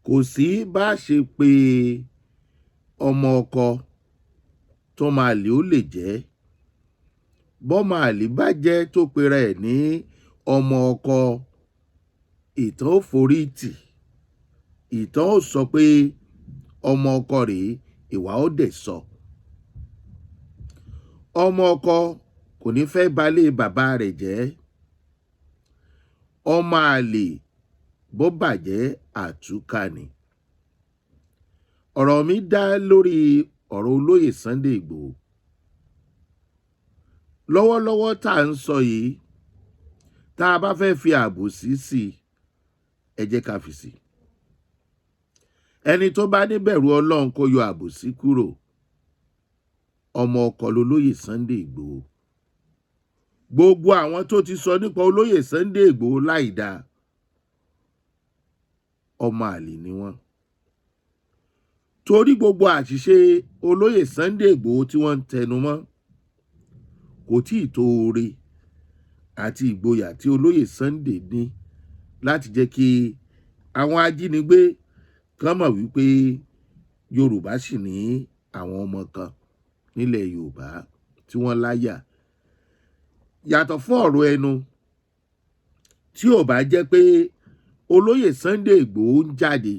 kò sí bá ṣe pé ọmọ ọkọ tó máa lè ó lè jẹ́ bọ́mọ àlè bá jẹ́ tó pera ẹ̀ ní ọmọ ọkọ ìtàn ó forí tì ìtàn ó sọ pé ọmọ ọkọ rèé ìwà ó dẹ̀ sọ. Ọmọ ọkọ kò ní fẹ́ balé bàbá rẹ̀ jẹ́, ọmọ àlè bó bàjẹ́ àtúkà ni. Ọ̀rọ̀ mi dá lórí ọ̀rọ̀ olóyè Sunday Igboho. Lọ́wọ́lọ́wọ́ tá à ń sọ yìí, tá a bá fẹ́ fi àbòsí sí ẹ jẹ́ ká fi sí. Ẹni tó bá níbẹ̀rù Ọlọ́run kó yọ àbòsí kúrò. Ọmọ ọkọ lolóyè Sunday Igboho. Gbogbo àwọn tó ti sọ nípa olóyè Sunday Igboho láìda ọmọ àlè ni wọ́n. Torí gbogbo àṣìṣe olóyè Sunday Igboho tí wọ́n ń tẹnu mọ́ kò tí ì tó oore àti ìgboyà tí olóyè Sunday ní láti jẹ́ kí àwọn ajínigbé kàn mọ̀ wípé Yorùbá sì ní àwọn ọmọ kan nílẹ̀ Yorùbá tí wọ́n láyà. Yàtọ̀ fún ọ̀rọ̀ ẹnu, tí ò bá jẹ́ pé olóyè Sunday Igboho ń jáde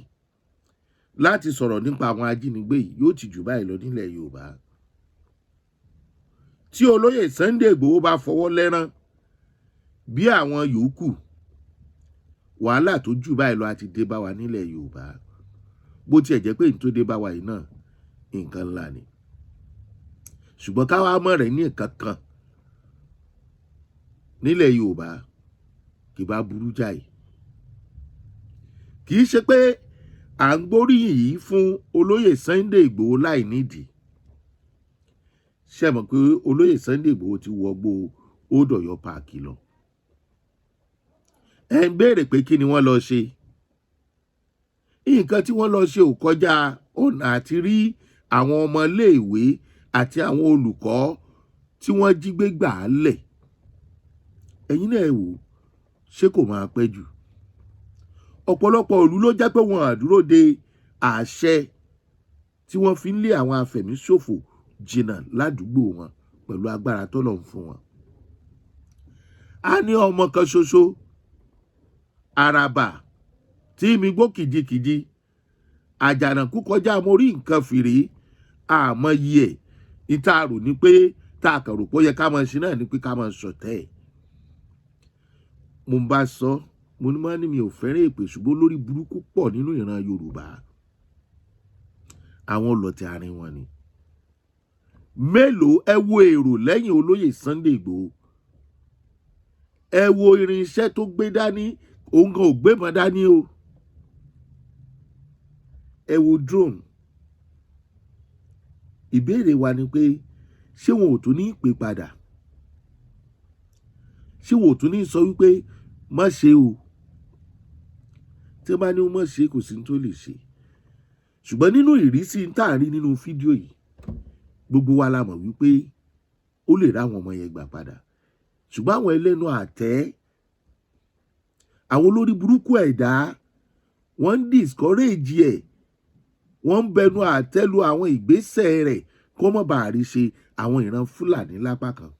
láti sọ̀rọ̀ nípa àwọn ajínigbé yìí, yóò ti jù báyìí lọ nílẹ̀ Yorùbá. Tí olóyè Sunday Igboho bá fọwọ́ lẹ́rán bí àwọn yòókù, wàhálà tó jù báyìí lọ àti dé bá wa nílẹ̀ Yorùbá. Bó tiẹ̀ jẹ́ pé ní tó dé bá wa yìí náà nǹkan ńlá ni. Ṣùgbọ́n káwá mọ̀ rẹ̀ ní nǹkan kan nílẹ̀ Yorùbá kì bá burú jáì. Kì í ṣe pé à ń gbóríyìn yìí fún olóyè Sunday Igboho láì nídìí. Ṣé mọ̀ pé olóyè Sunday Igboho ti wọgbó Ódòyọ páàkì lọ? Ẹ ń béèrè pé kí ni wọ́n lọ ṣe? Nǹkan tí wọ́n lọ ṣe ò kọjá ọ̀nà àti rí àwọn ọmọ iléèwé àti àwọn olùkọ́ tí wọ́n jí gbé gbà á lẹ̀. Ẹ̀yin náà wò, ṣé kò máa pẹ́ jù? Ọ̀pọ̀lọpọ̀ ìlú ló jẹ́ pé wọn àdúró de àṣẹ tí wọ́n fi ń lé àwọn afẹ̀míṣòfò jìnnà ládùúgbò wọn pẹ̀lú agbára t'Ọlọ́run fún wọn. A ní ọmọ kan ṣoṣo, àràbà tí mi gbó kìjikìji, àjànàkú kọjá mo rí nǹkan fìrí àmọ́ yí ẹ̀. Níta rò ní pé tá a kàn rò pé ó yẹ ká máa ṣe náà ni pé ká máa ṣọ̀tẹ̀ ẹ̀. Mo bá sọ, mo ní máa ní mi ò fẹ́ràn èpè, ṣùgbọ́n lórí burúkú pọ̀ nínú ìran Yorùbá. Àwọn ọlọ́tẹ̀ àárín wọn ni. Mélòó ẹ wo èrò lẹ́yìn olóyè Sunday Igboho. Ẹ wo irinṣẹ́ tó gbé dání, òun gan ò gbé mọ́ dání o. Ẹ wo drone. Ìbéèrè wa ni pé ṣé wọn ò tún ní pè padà? Ṣé wọn ò tún ní sọ wípé má ṣe o? Tí wọ́n bá ní wọ́n má ṣe kò sí ní tó lè ṣe. Ṣùgbọ́n nínú ìrísí tá à ń rí nínú fídíò yìí, gbogbo wa la mọ̀ wípé ó lè ráwọn ọmọ yẹn gbà padà. Ṣùgbọ́n àwọn ẹlẹ́nu àtẹ́, àwọn olórí burúkú ẹ̀dá, wọ́n ń discourage ẹ̀, wọ́n ń bẹnu àtẹ́ lu àwọn ìgbésẹ̀ rẹ̀ kó má bàa rí ṣe àwọn ìran Fúlàní lápá kan.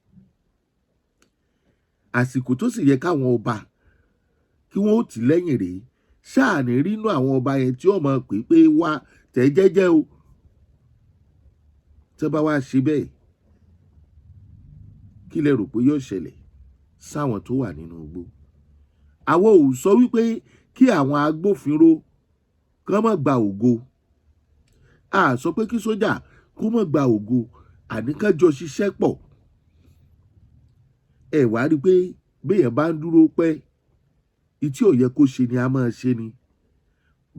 Àsìkò tó sì yẹ káwọn ọba kí wọ́n ó tì lẹ́yìn rèé. Ṣáà ní rínú àwọn ọba yẹn tí ó mọ̀ pé wá tẹ̀ jẹ́jẹ́ o. Tí wọ́n bá wá ṣe bẹ́ẹ̀, kí lẹ rò pé yóò ṣẹlẹ̀ sáwọn tó wà nínú igbó? Àwọn ò sọ wípé kí àwọn agbófinró kán má gba ògo. A sọ pé kí sójà kó má gba ògo, àní kán jọ ṣiṣẹ́ pọ̀. Ẹ wá rí pé béèyàn bá ń dúró pẹ́, ìtí ò yẹ kó ṣe ni a máa ṣe ni.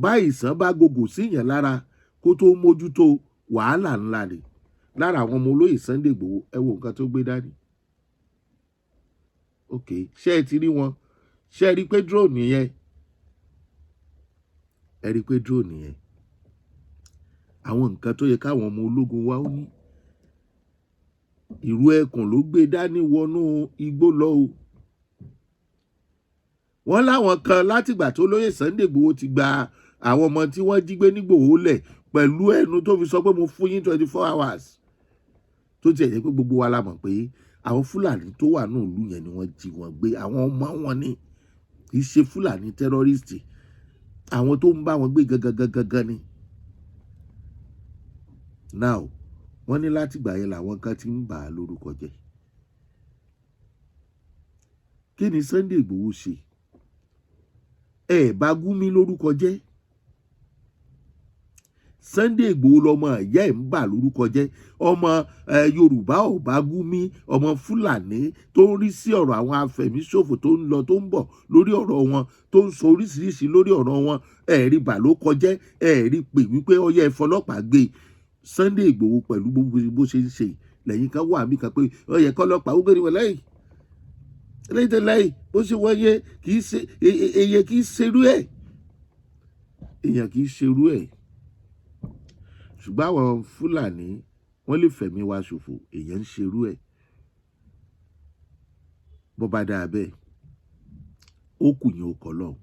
Báyìí sàn bá gògò síyàn lára kó tó mójútó wàhálà ńlá ni. Lára àwọn ọmọ olóyè Sunday Igboho, ẹ wo nǹkan tó gbé dání. Ok, ṣé ẹ ti rí wọn? Ṣé ẹ rí pé drone nìyẹn? Ẹ rí pé drone nìyẹn. Àwọn nǹkan tó yẹ káwọn ọmọ ológun wa ó ní. Ìrù ẹkùn ló gbé dání wọnú igbó lọ o. Wọ́n láwọn kan látìgbà tó lóyè Sunday Igboho ti gba àwọn ọmọ tí wọ́n jí gbé nígbòho lẹ̀ pẹ̀lú ẹnu tó fi sọ pé mo fún yín 24 hours tó tiẹ̀ jẹ́ pé gbogbo wa la mọ̀ pé àwọn Fúlàní tó wà ní ìlú yẹn ni wọ́n jí wọn gbé, àwọn ọmọ wọn ni, kì í ṣe Fúlàní tẹ́rọ́rìstì, àwọn tó ń bá wọn gbé gangan ni. Now wọ́n ní látìgbà yẹn làwọn kan ti ń bà á lórúkọ jẹ́. Kí ni Sunday Igboho ṣe? Bá Gumi lórúkọ jẹ́. Sunday Igboho lọmọ ìyá ẹ̀ ń bà lórúkọ jẹ́. Ọmọ Yorùbá ò bá Gumi, ọmọ Fúlàní tó ń rí sí ọ̀rọ̀ àwọn afẹ̀míṣòfò tó ń lọ tó ń bọ̀ lórí ọ̀rọ̀ wọn, tó ń sọ oríṣiríṣi lórí ọ̀rọ̀ wọn, rí bà ló kọjẹ́, rí pè wípé ó yẹ fọlọ́pàá gbé Sunday Igboho pẹ̀lú bó ṣe ń ṣe. Lẹ́yìn kan wà mí kan pé ó yẹ kọ́lọ́pàá ó gbé wọn lẹ́yìn lẹ́yìn bó ṣe wáyé kì í ṣe èèyàn kì í ṣerú ẹ̀, èèyàn kì í ṣerú ẹ̀. Ṣùgbọ́n àwọn Fúlàní wọ́n lè fẹ̀mí wa ṣòfò, èèyàn ń ṣerú ẹ̀. Bó bá dáa bẹ́ẹ̀ ó kù yín ó kọ́ lọ́hùn,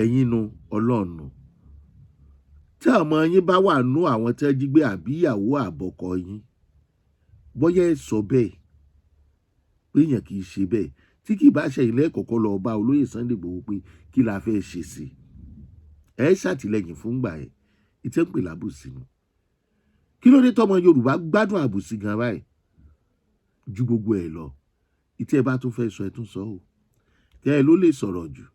ẹ̀yin nu Ọlọ́run nu. Tí ọmọ yín bá wà nú àwọn tẹ́ jí gbé àbí ìyàwó àbọ̀kọ yín, bóyá ẹ sọ bẹ́ẹ̀ pé èèyàn kì í ṣe bẹ́ẹ̀, tí kì í bá ṣe ilé kọ̀ọ̀kan lọ bá olóyè Sunday Igboho pé kí la fẹ́ ṣe sí ẹ ṣàtìlẹ́yìn fún gbà ẹ̀ ìtẹ́ ń pè lábùsí nu. Kí ló dé tọmọ Yorùbá gbádùn àbùsí gan báyìí ju gbogbo ẹ̀ lọ? Ìtẹ́ bá tún fẹ́ sọ ẹ tún sọ ò, kẹ́ ẹ ló lè sọ̀rọ̀ jù.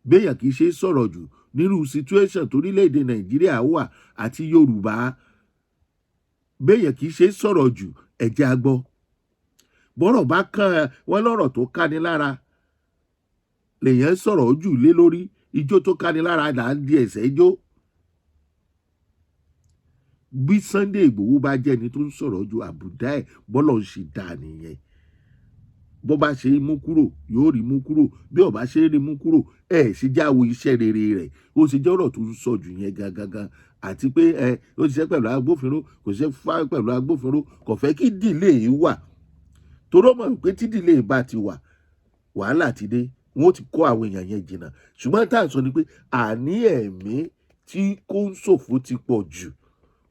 Béèyàn kì í ṣe sọ̀rọ̀ jù nírú situation torílẹ̀-èdè Nàìjíríà wà àti Yorùbá, béèyàn kì í ṣe sọ̀rọ̀ jù, ẹ̀jẹ̀ agbọ́. Bọ́rọ̀ bá kàn wọ́n lọ́rọ̀ tó káni lára lèèyàn sọ̀rọ̀ jù lé lórí, ijó tó káni lára là ń di ẹ̀sẹ̀ ijó. Bí Sunday Igboho bá jẹ́ ẹni tó ń sọ̀rọ̀ ju àbùdá ẹ̀ bọ́lọ̀ ń ṣe dà nìyẹn. Bó bá ṣe mú kúrò yóò rí mú kúrò, bí ó bá ṣe rí mú kúrò sì jáwọ́ iṣẹ́ rere rẹ̀. Ó ṣe jẹ́ ọ̀rọ̀ tó ń sọ jù yẹn gangan, àti pé ó ṣiṣẹ́ pẹ̀lú agbófinró, kò ṣe fá pẹ̀lú agbófinró, kò fẹ́ kí dìlé yìí wà. Toró mọ̀ pé tí dìlé bá ti wà wàhálà ti dé, wọ́n ti kó àwọn èèyàn yẹn jìnnà. Ṣùgbọ́n tá à ń sọ ni pé àní ẹ̀mí tí kò ń ṣòfò ti pọ̀ jù.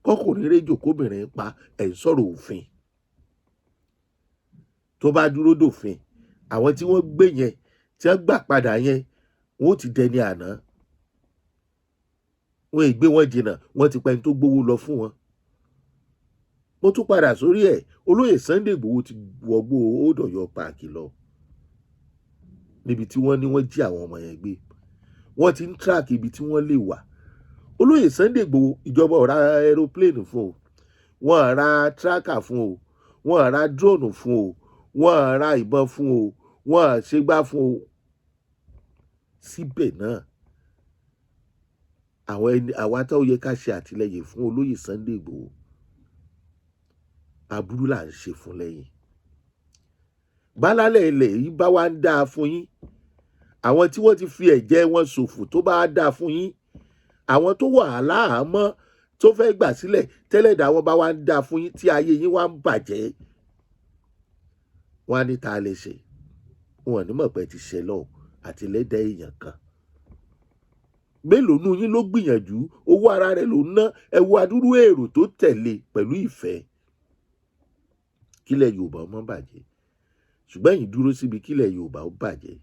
Kọkùnrin rédíò kóbìnrin pa ẹ̀ ń sọ̀rọ̀ òfin. Tó bá dúró dòfin, àwọn tí wọ́n gbé yẹn tí wọ́n gbà padà yẹn wọ́n ti dẹni àná. Wọ́n ì gbé wọn jìnnà, wọ́n ti pa ẹni tó gbówó lọ fún wọn. Mo tún padà sórí ẹ̀, olóyè Sunday Igboho ti wọgbó Old Ọ̀yọ́ Park lọ níbi tí wọ́n ní wọ́n jí àwọn ọmọ yẹn gbé. Wọ́n ti ń track ibi tí wọ́n lè wà. Olóyè Sunday Igboho ìjọba ò ra aeroplane fún o, wọ́n á ra tracker fún o, wọ́n á ra drone fún o, wọ́n á ra ìbọn fún o, wọ́n á ṣègbà fún o. Síbẹ̀ náà àwa tó yẹ ká ṣe àtìlẹ́yìn fún olóyè Sunday Igboho, aburú là ń ṣe fún lẹ́yìn. Bálálẹ̀ ilẹ̀ yìí bá wá ń dáa fún yín, àwọn tí wọ́n ti fi ẹ̀jẹ̀ wọn ṣòfò tó bá dáa fún yín, àwọn tó wà láhàámọ́ tó fẹ́ gbà sílẹ̀ tẹ́lẹ̀ dá wọn bá wá ń dáa fún yín tí ayé yín wá ń bàjẹ́, wọ́n á ní ta lè ṣe. Wọn ò ní mọ̀ pé ti ṣe lọ àti lẹ́dẹ̀ èèyàn kan. Mélòó nú yín ló gbìyànjú, owó ara rẹ̀ ló ná, ẹ wo adúrú èrò tó tẹ̀lé pẹ̀lú ìfẹ́ kílẹ̀ Yorùbá ó má bàjẹ́. Ṣùgbọ́n ẹ̀yin dúró síbi kílẹ̀ Yorùbá ó bàjẹ́.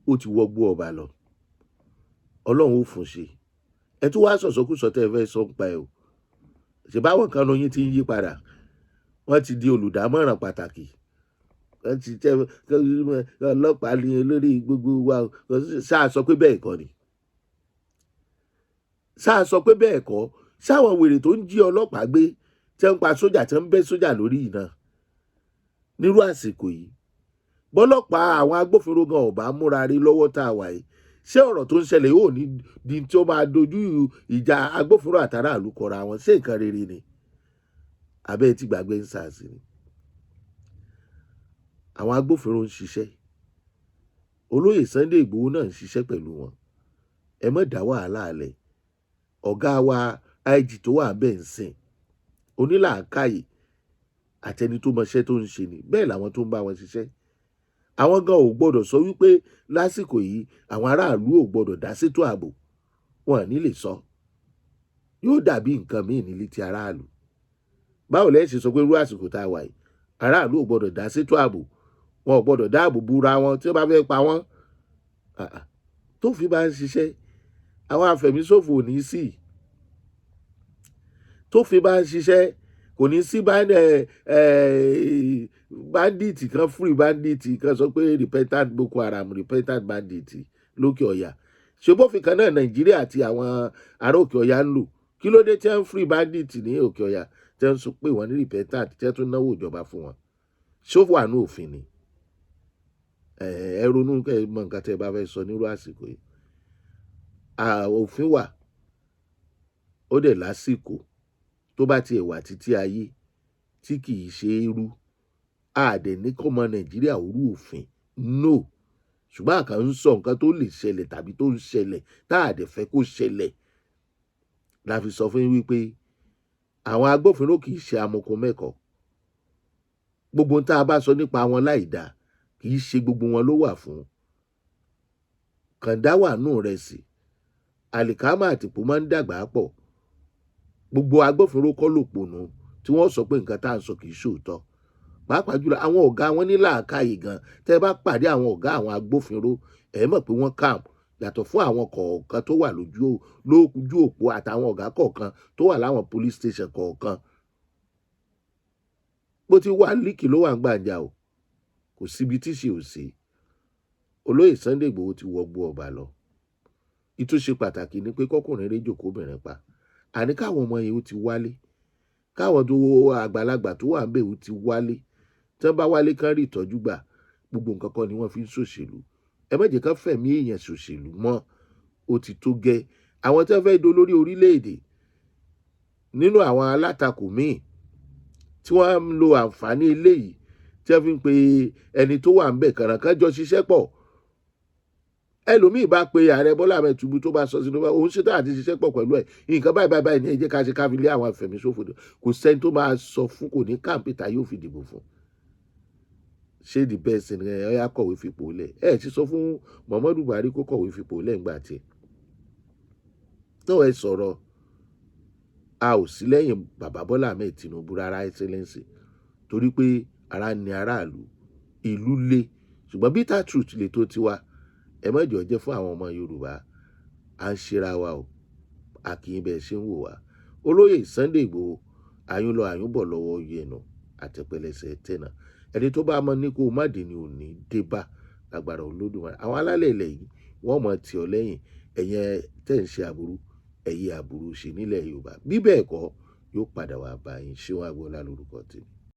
Ó ti wọgbó ọba lọ. Ọlọ́run ó fún ṣe. Ẹ tún wá sọ̀sọ́kùsọ tẹ́ ẹ fẹ́ sọ ń pa ẹ o. Ṣèbáwọn kan lóyún ti ń yí padà, wọ́n ti di olùdámọ̀ràn pàtàkì. Wọ́n ti tẹ́ ọlọ́pàá ní olórí gbogbo wa. Ṣáà sọ pé bẹ́ẹ̀ kọ́ ni. Ṣáà sọ pé bẹ́ẹ̀ kọ́. Ṣáwọn wèrè tó ń jí ọlọ́pàá gbé tẹ́ ń pa sójà tẹ́ ń bẹ́ sójà lórí iná nírú àsìkò yìí, bọ́lọ́pàá àwọn agbófinró gan ò bá múra rí lọ́wọ́ tá a wà yìí, ṣé ọ̀rọ̀ tó ń ṣẹlẹ̀ yóò ní di tí ó máa dojú ìjà agbófinró àtàràlù kọra wọn? Ṣé nǹkan rere ni? Abẹ́ ti gbàgbé ń sàásì ni. Àwọn agbófinró ń ṣiṣẹ́, olóyè Sunday Igboho náà ń ṣiṣẹ́ pẹ̀lú wọn. Ẹ má dá wàhálà alẹ̀. Ọ̀gá wa IG tó wà bẹ́ẹ̀ ń sìn, onílàákàyè àtẹni tó mọṣẹ́ tó ń ṣe ni, bẹ́ẹ̀ làwọn tó ń bá wọn ṣiṣẹ́. Àwọn gan ò gbọ́dọ̀ sọ wípé lásìkò yìí àwọn aráàlú ò gbọ́dọ̀ dá sétò ààbò. wọn ò ní lè sọ yóò dàbí nǹkan míì ní létí aráàlú. Báwo lẹ́yìn ṣe sọ pé irú àsìkò tá a wà yìí aráàlú ò gbọ́dọ̀ dá sétò ààbò, wọn ò gbọ́dọ̀ dáàbò búra wọn tí wọ́n bá fẹ́ pa wọ́n. Tó fi bá ń ṣiṣẹ́ àwọn afẹ̀míṣòfò ò ní sí. Tó fi bá ń ṣiṣẹ́ kò ní sí bandit kan free bandit kan sọ pé repentant Boko Haram repentant bandit lókè ọ̀yà. Ṣé bófin kan náà Nàìjíríà àti àwọn ará òkè ọ̀yà ń lò? Kí ló dé tí wọ́n ń free bandit ní òkè ọ̀yà tí wọ́n sọ pé wọ́n ní repentant tí wọ́n tún náwó ìjọba fún wọn? Ṣó wà ní òfin ni? Ẹ ronú kẹ́ ẹ mọ nǹkan tẹ́ ẹ bá fẹ́ sọ nírú àsìkò yìí. Òfin wà ó dẹ̀ lásìkò tó bá tiẹ̀ wà títí ayé tí kì í ṣe é rú. Dẹ̀ ní kọ́mọ Nàìjíríà rú òfin no, ṣùgbọ́n àkàn ń sọ nǹkan tó lè ṣẹlẹ̀ tàbí tó ń ṣẹlẹ̀ tá a dẹ̀ fẹ́ kó ṣẹlẹ̀. La fi sọ fún yín wípé àwọn agbófinró kì í ṣe amọ̀kò mẹ́kọ̀ọ́. Gbogbo tá a bá sọ nípa wọn láì dáa kì í ṣe gbogbo wọn ló wà fún. Kàndá wà nù rẹ̀ sí àlìkámà àtìpó máa ń dàgbà pọ̀. Gbogbo agbófinró kọ́ lòpònú tí wọ́n sọ pé nǹkan tá à ń sọ kì í ṣòótọ́. Pàápàá jùlọ àwọn ọ̀gá wọn ní làákàyè gan. Tẹ́ bá pàdé àwọn ọ̀gá àwọn agbófinró ẹ mọ̀ pé wọ́n calm yàtọ̀ fún àwọn kọ̀ọ̀kan tó wà lójú òpó àtàwọn ọ̀gá kọ̀ọ̀kan tó wà láwọn police station kọ̀ọ̀kan. Bó ti wà líkì ló wà ń gbàǹjà o, kò síbi tí ṣe ò sí. Olóyè Sunday Igboho ti wọgbó ọba lọ. Ìtúnṣe pàtàkì ni pé kọkùnrin réjò kóbìnrin pa. Àní káwọn ọmọ yìí ó ti wálé, káwọn tó àgbàlagbà tó wà ń bẹ̀ ó ti wálé. Tí wọ́n bá wálé kán rí ìtọ́jú gbà, gbogbo nǹkan kan ni wọ́n fi ń ṣòṣèlú. Ẹ má jẹ́ kán fẹ̀mí èèyàn ṣòṣèlú mọ́, ó ti tó gẹ́. Àwọn tí wọ́n fẹ́ dolórí orílẹ̀-èdè nínú àwọn alátakò míì tí wọ́n ń lo àǹfààní eléyìí tí wọ́n fi ń pe ẹni tó wà ń bẹ̀ kàràkán jọ ṣiṣẹ́ pọ̀. Ẹlòmíì bá pe ààrẹ Bọ́lá Ahmed Tinubu tó bá sọ sínú bá òun ṣetán àti ṣiṣẹ́ pọ̀ pẹ̀lú ẹ̀ nǹkan báyìí ní ẹ jẹ́ ká ṣe ká fi lé àwọn àfẹ̀míṣòfò. Kò sẹ́ni tó máa sọ fún, kò ní kàǹpìtà yóò fi dìbò fún. Ṣé the best ni ọ̀yá kọ̀wé fipò lẹ̀? Ẹ ti sọ fún Muhammadu Buhari kó kọ̀wé fipò lẹ̀ ńgbà tiẹ̀. Náà ẹ sọ̀rọ̀ a ò sí lẹ́yìn bàbá Bọ́lá Ahmed Tinubu rárá excellence torí pé ara ni aráàlú ìlú le, ṣùgbọ́n bitter truth lè tó tiwa. Ẹ má jọ̀ọ́ jẹ́ fún àwọn ọmọ Yorùbá à ń ṣera wa o, a kì í bẹ́ẹ̀ ṣe ń wò wá. Olóyè Sunday Igboho àyùn lọ àyùn bọ̀ lọ́wọ́ yẹnu àtẹ̀pẹ̀lẹsẹ̀ tẹ̀nà. Ẹni tó bá mọ ní kó má dé ni ò ní dé bá lágbára Olódùmarè. Àwọn alálẹ̀ ilẹ̀ yìí wọ́n mọ̀ tì ọ́ lẹ́yìn ẹ̀yẹn tẹ̀ ń ṣe àbúrú ẹ̀yẹ àbúrú ṣe nílẹ̀ Yorùbá. Bí bẹ́ẹ̀ kọ́ yóò padà wá bá yín. Ṣé wọ́n á gbọ́ lórúkọ tèmi.